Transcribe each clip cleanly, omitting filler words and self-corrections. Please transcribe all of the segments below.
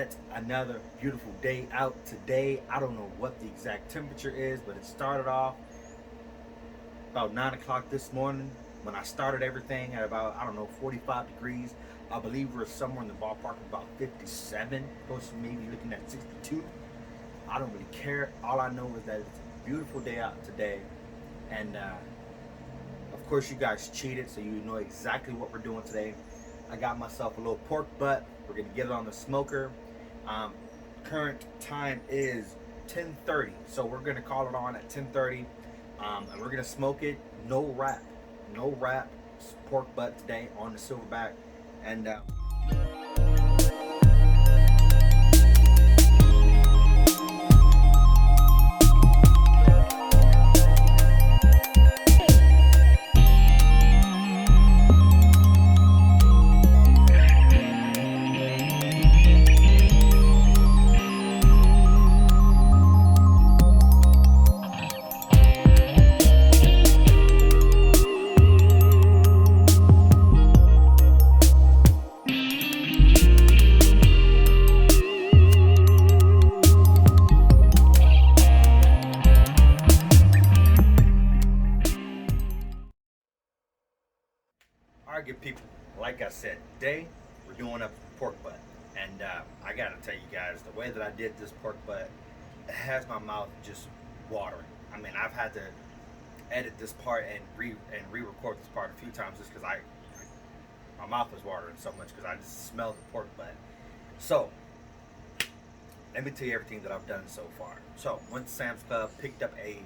yet another beautiful day out today. I don't know what the exact temperature is, but it started off about 9 o'clock this morning when I started everything at about, I don't know, 45 degrees. I believe we're somewhere in the ballpark of about 57, close to maybe looking at 62. I don't really care. All I know is that it's a beautiful day out today. And of course, you guys cheated, so you know exactly what we're doing today. I got myself a little pork butt. We're gonna get it on the smoker. Current time is 10:30, so we're gonna call it on at 10:30, and we're gonna smoke it. No wrap pork butt today on the silverback, and all right, good people. Like I said, today we're doing a pork butt, and I gotta tell you guys, the way that I did this pork butt, it has my mouth just watering. I mean, I've had to edit this part and re-record this part a few times just because my mouth was watering so much because I just smelled the pork butt. So let me tell you everything that I've done so far. So went to Sam's Club, picked up a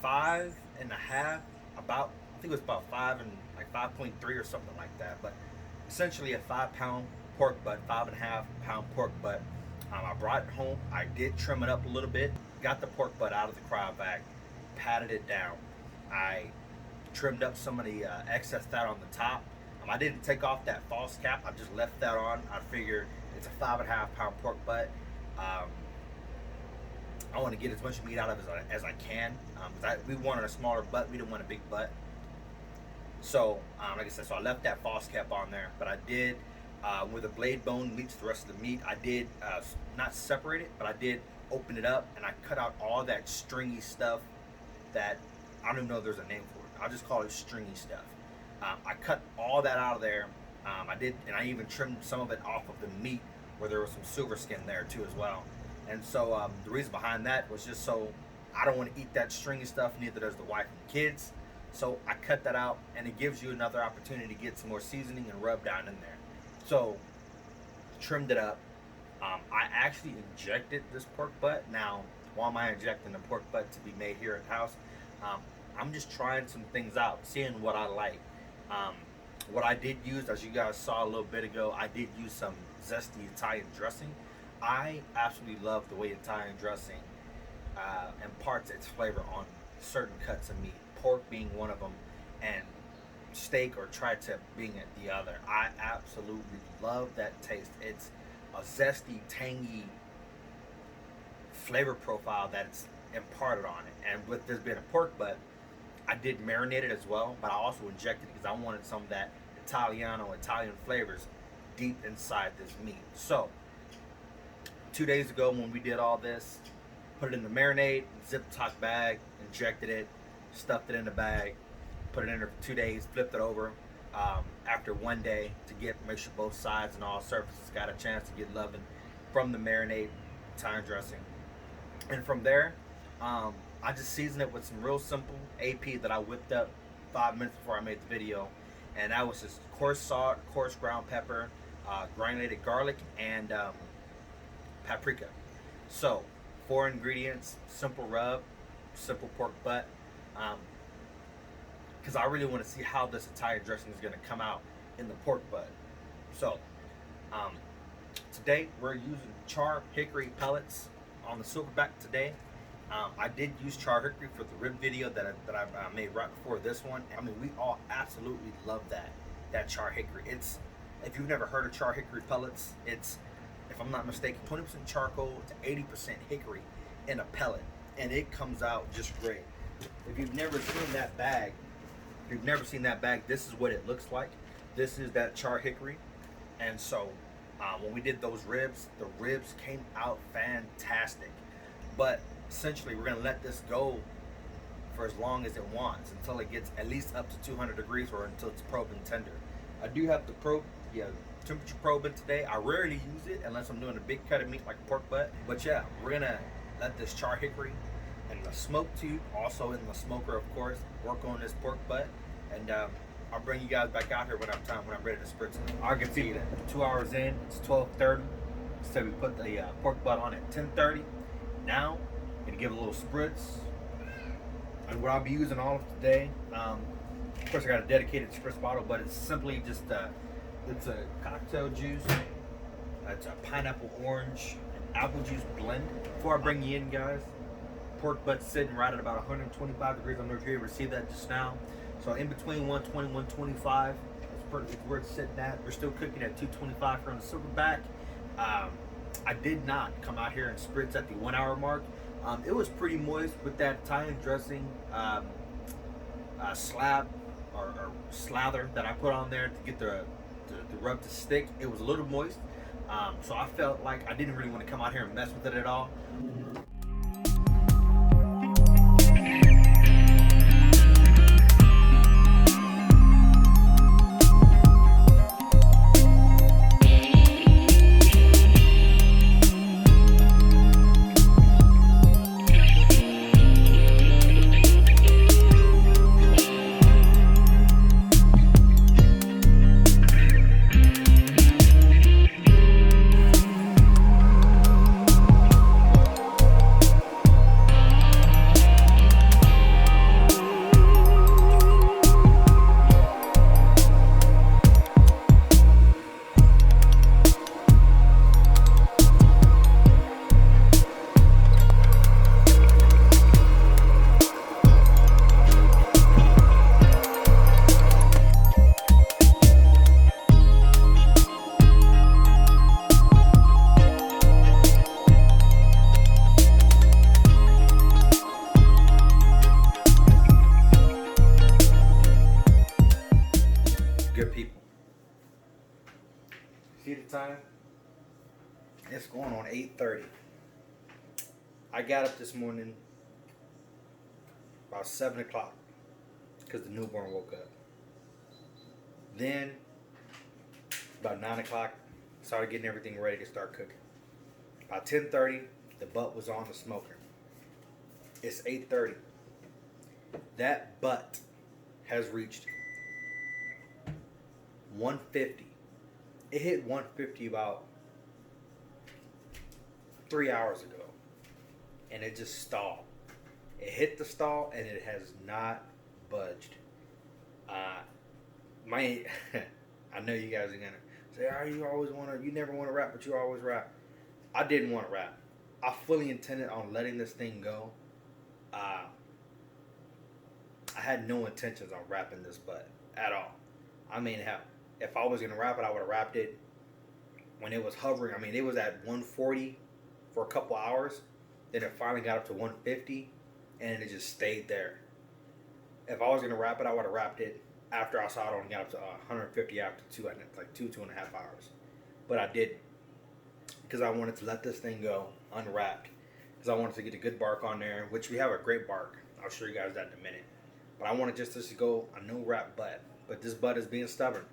5.5, about, I think it was about 5.3 or something like that, but essentially a 5-pound pork butt, 5.5-pound pork butt. I brought it home. I did trim it up a little bit, got the pork butt out of the cryo vac, patted it down. I trimmed up some of the excess fat on the top. I didn't take off that false cap. I just left that on. I figured it's a 5.5-pound pork butt. I want to get as much meat out of it as I can. We wanted a smaller butt. We didn't want a big butt. So, like I said, so I left that false cap on there. But I did, where the blade bone meets the rest of the meat, I did not separate it, but I did open it up and I cut out all that stringy stuff that, I don't even know if there's a name for it. I'll just call it stringy stuff. I cut all that out of there. I even trimmed some of it off of the meat where there was some silver skin there too as well. And so the reason behind that was just so I don't want to eat that stringy stuff, neither does the wife and kids. So I cut that out, and it gives you another opportunity to get some more seasoning and rub down in there. So trimmed it up. I actually injected this pork butt. Now, why am I injecting the pork butt to be made here at the house? I'm just trying some things out, seeing what I like. What I did use, as you guys saw a little bit ago, I did use some zesty Italian dressing. I absolutely love the way Italian dressing imparts its flavor on certain cuts of meat, pork being one of them, and steak or tri-tip being the other. I absolutely love that taste. It's a zesty, tangy flavor profile that's imparted on it. And with this being a pork butt, I did marinate it as well, but I also injected it because I wanted some of that Italiano, Italian flavors deep inside this meat. So 2 days ago when we did all this, put it in the marinade, zip top bag, injected it, stuffed it in the bag, put it in there for 2 days, flipped it over after 1 day to make sure both sides and all surfaces got a chance to get loving from the marinade, Italian dressing. And from there, I just seasoned it with some real simple AP that I whipped up 5 minutes before I made the video. And that was just coarse salt, coarse ground pepper, granulated garlic, and paprika. So 4 ingredients, simple rub, simple pork butt. Because I really want to see how this Italian dressing is going to come out in the pork butt. So today we're using char hickory pellets on the silverback today. I did use char hickory for the rib video that I made right before this one. I mean, we all absolutely love that char hickory. It's, if you've never heard of char hickory pellets, it's, if I'm not mistaken, 20% charcoal to 80% hickory in a pellet, and it comes out just great. If you've never seen that bag, this is what it looks like. This is that char hickory, and so When we did those ribs, the ribs came out fantastic. But essentially, we're gonna let this go for as long as it wants until it gets at least up to 200 degrees or until it's proven tender. I do have the temperature probe in today. I rarely use it unless I'm doing a big cut of meat like pork butt. But yeah, we're gonna let this char hickory and the smoke tube, also in the smoker of course, work on this pork butt, and I'll bring you guys back out here when I'm ready to spritz it. I can see that 2 hours in, it's 12:30. So we put the pork butt on at 10:30. Now, gonna give it a little spritz. And what I'll be using all of today, of course I got a dedicated spritz bottle, but it's simply just it's a cocktail juice. It's a pineapple orange and apple juice blend. Before I bring you in, guys, pork butt's sitting right at about 125 degrees. I don't know if you received that just now. So in between 120 and 125 is where it's sitting at. We're still cooking at 225 here on the silverback. I did not come out here and spritz at the 1 hour mark. It was pretty moist with that Italian dressing slab or slather that I put on there to get the rub to stick. It was a little moist, so I felt like I didn't really want to come out here and mess with it at all. Good people. See the time? It's going on 8:30. I got up this morning about 7 o'clock because the newborn woke up. Then about 9 o'clock, started getting everything ready to start cooking. By 10:30, the butt was on the smoker. It's 8:30. That butt has reached 150. It hit 150 about 3 hours ago, and it just stalled. It hit the stall, and it has not budged. I know you guys are gonna say, "Oh, you never want to rap, but you always rap." I didn't want to rap. I fully intended on letting this thing go. I had no intentions on rapping this butt at all. I mean, hell, if I was gonna rap it, I would have rapped it when it was hovering. I mean, it was at 140 for a couple hours. Then it finally got up to 150, and it just stayed there. If I was gonna rap it, I would have rapped it after I saw it only got up to 150 after two and a half hours. But I didn't, because I wanted to let this thing go unwrapped, because I wanted to get a good bark on there, which we have a great bark. I'll show you guys that in a minute. But I wanted just to go a no wrap butt. But this butt is being stubborn.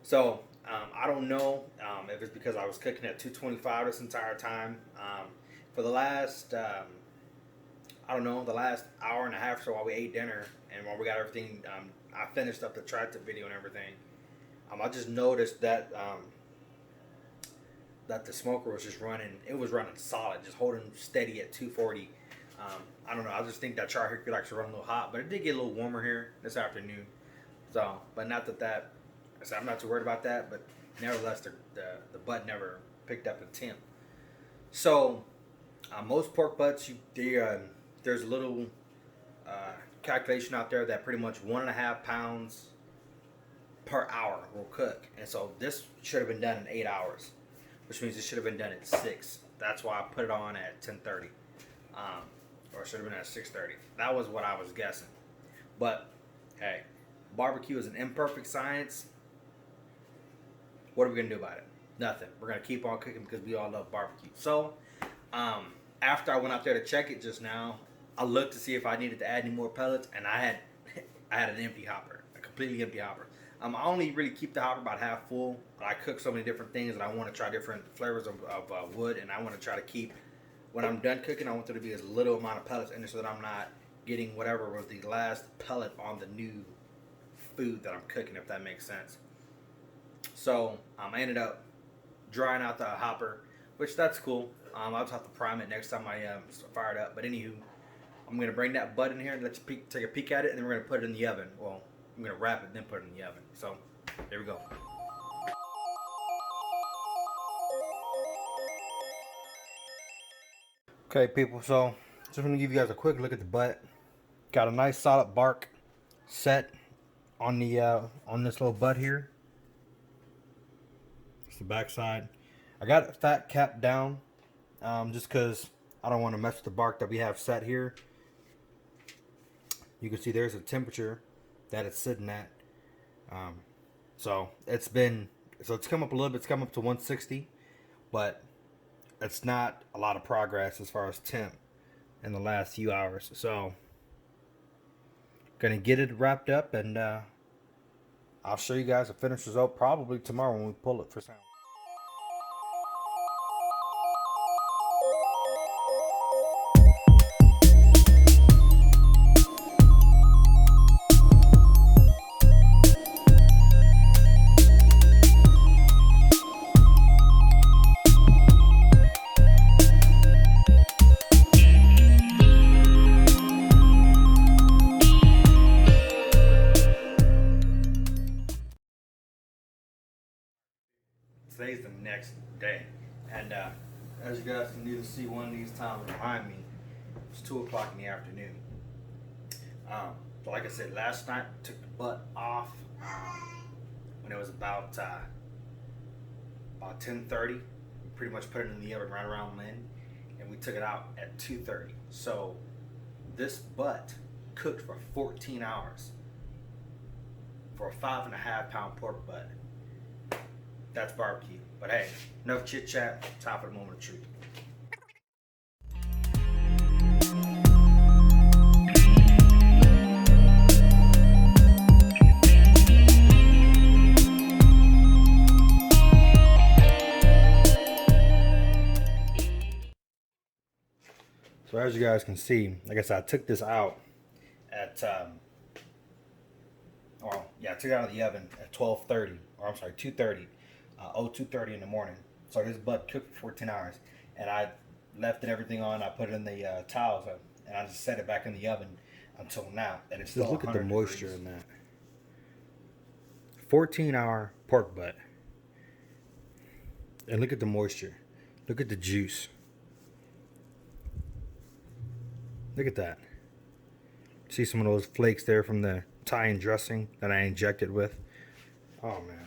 So I don't know if it's because I was cooking at 225 this entire time. For the last, the last hour and a half or so while we ate dinner and while we got everything, I finished up the tri-tip video and everything. I just noticed that that the smoker was just running. It was running solid, just holding steady at 240. I don't know. I just think that char hickory likes to run a little hot, but it did get a little warmer here this afternoon. So, but not that. So I'm not too worried about that. But nevertheless, the butt never picked up a temp. So most pork butts, there's a little calculation out there that pretty much 1.5 pounds per hour will cook, and so this should have been done in 8 hours, which means it should have been done at 6. That's why I put it on at 10:30, or it should have been at 6:30. That was what I was guessing. But hey, barbecue is an imperfect science. What are we gonna do about it? Nothing. We're gonna keep on cooking because we all love barbecue. So, after I went out there to check it just now, I looked to see if I needed to add any more pellets, and I had I had an empty hopper, a completely empty hopper. I only really keep the hopper about half full, but I cook so many different things, and I want to try different flavors of wood, and I want to try to keep, when I'm done cooking, I want there to be as little amount of pellets in it so that I'm not getting whatever was the last pellet on the new food that I'm cooking, if that makes sense. So I ended up drying out the hopper, which that's cool. I'll just have to prime it next time I fire it up. But anywho, I'm gonna bring that butt in here and let you take a peek at it, and then we're gonna put it in the oven. Well, I'm gonna wrap it, then put it in the oven. So there we go. Okay, people. So just gonna give you guys a quick look at the butt. Got a nice solid bark set on the on this little butt here. It's the back side. I got it fat capped down, just because I don't want to mess with the bark that we have set here. You can see there's a temperature that it's sitting at. So it's come up a little bit. It's come up to 160, but it's not a lot of progress as far as temp in the last few hours. So gonna get it wrapped up, and I'll show you guys a finished result probably tomorrow when we pull it for sound. Today's the next day, and as you guys can either see one of these times behind me, it's 2 o'clock in the afternoon. So like I said, last night took the butt off when it was about 10:30. We pretty much put it in the oven right around then, and we took it out at 2:30. So this butt cooked for 14 hours for a 5.5 pound pork butt. That's barbecue. But hey, enough chit chat. Time for the moment of truth. So as you guys can see, like I said, I took this out at I took it out of the oven at 12:30, or I'm sorry, 2:30. 2:30 in the morning. So this butt cooked for 14 hours, and I left it everything on. I put it in the towels, and I just set it back in the oven until now. And it's still look at the moisture degrees. in that. 14-hour pork butt, And look at the moisture. Look at the juice. Look at that. See some of those flakes there from the Italian dressing that I injected with. Oh man.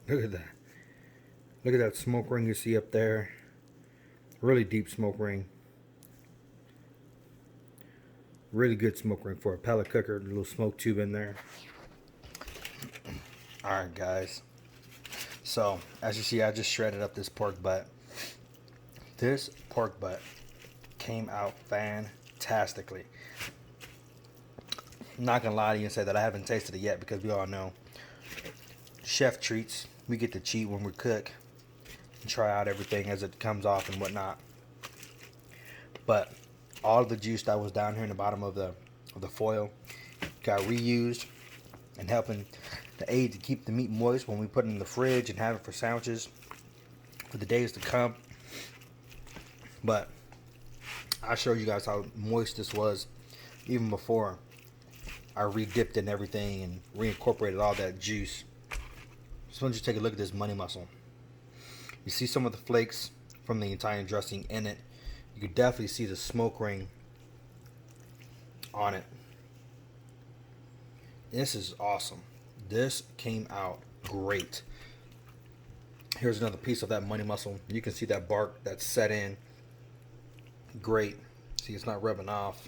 Look at that. Look at that smoke ring you see up there. Really deep smoke ring. Really good smoke ring for a pellet cooker. A little smoke tube in there. Alright guys. So, as you see, I just shredded up this pork butt. This pork butt came out fantastically. I'm not gonna lie to you and say that I haven't tasted it yet, because we all know chef treats. We get to cheat when we cook and try out everything as it comes off and whatnot. But all of the juice that was down here in the bottom of the foil got reused and helping to aid to keep the meat moist when we put it in the fridge and have it for sandwiches for the days to come. But I showed you guys how moist this was even before I re-dipped in everything and reincorporated all that juice. Just want you to take a look at this money muscle. You see some of the flakes from the Italian dressing in it. You could definitely see the smoke ring on it. This is awesome. This came out great. Here's another piece of that money muscle. You can see that bark that's set in. Great. See, it's not rubbing off.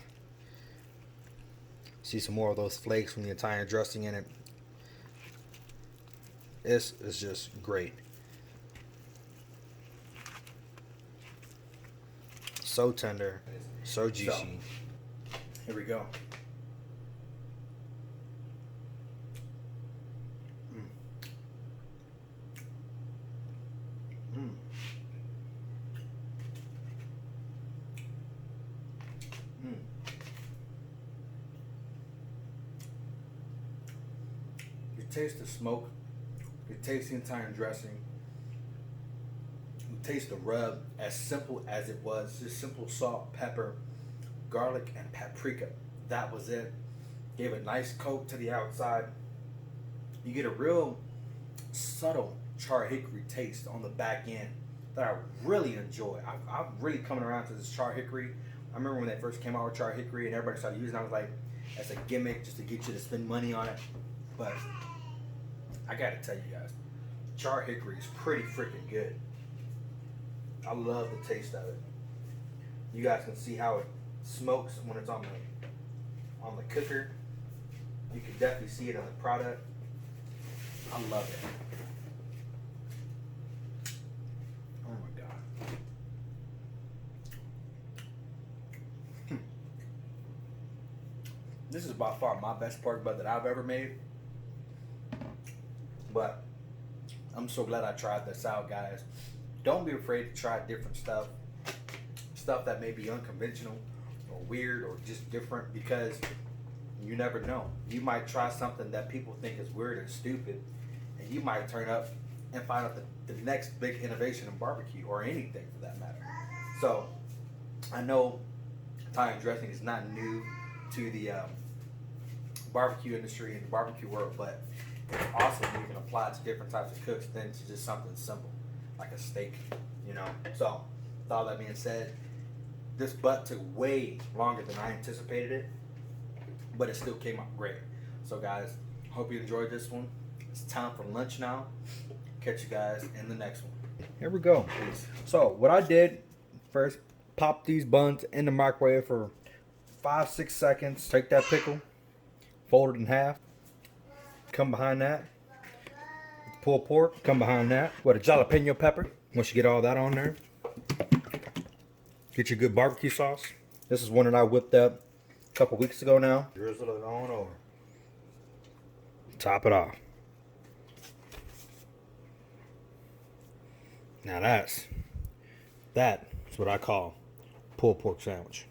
See some more of those flakes from the Italian dressing in it. This is just great. So tender, so juicy. So, here we go. You taste the smoke. You taste the Italian dressing. You taste the rub, as simple as it was. Just simple salt, pepper, garlic, and paprika. That was it. Gave a nice coat to the outside. You get a real subtle char hickory taste on the back end that I really enjoy. I'm really coming around to this char hickory. I remember when they first came out with char hickory and everybody started using it, I was like, that's a gimmick just to get you to spend money on it. But I gotta tell you guys, char hickory is pretty freaking good. I love the taste of it. You guys can see how it smokes when it's on the cooker. You can definitely see it on the product. I love it. Oh my god. This is by far my best pork butt that I've ever made. But I'm so glad I tried this out, guys. Don't be afraid to try different stuff. Stuff that may be unconventional or weird or just different, because you never know. You might try something that people think is weird and stupid, and you might turn up and find out the next big innovation in barbecue, or anything for that matter. So I know Italian dressing is not new to the barbecue industry and the barbecue world, but it's awesome when you can apply it to different types of cooks than to just something simple like a steak, you know. So with all that being said, this butt took way longer than I anticipated it, but it still came out great. So guys, hope you enjoyed this one. It's time for lunch now. Catch you guys in the next one. Here we go. Peace. So what I did first, pop these buns in the microwave for 5-6 seconds. Take that pickle, fold it in half. Come behind that. Pulled pork. Come behind that. With a jalapeno pepper. Once you get all that on there, get your good barbecue sauce. This is one that I whipped up a couple weeks ago now. Drizzle it on over. Top it off. Now that's what I call pulled pork sandwich.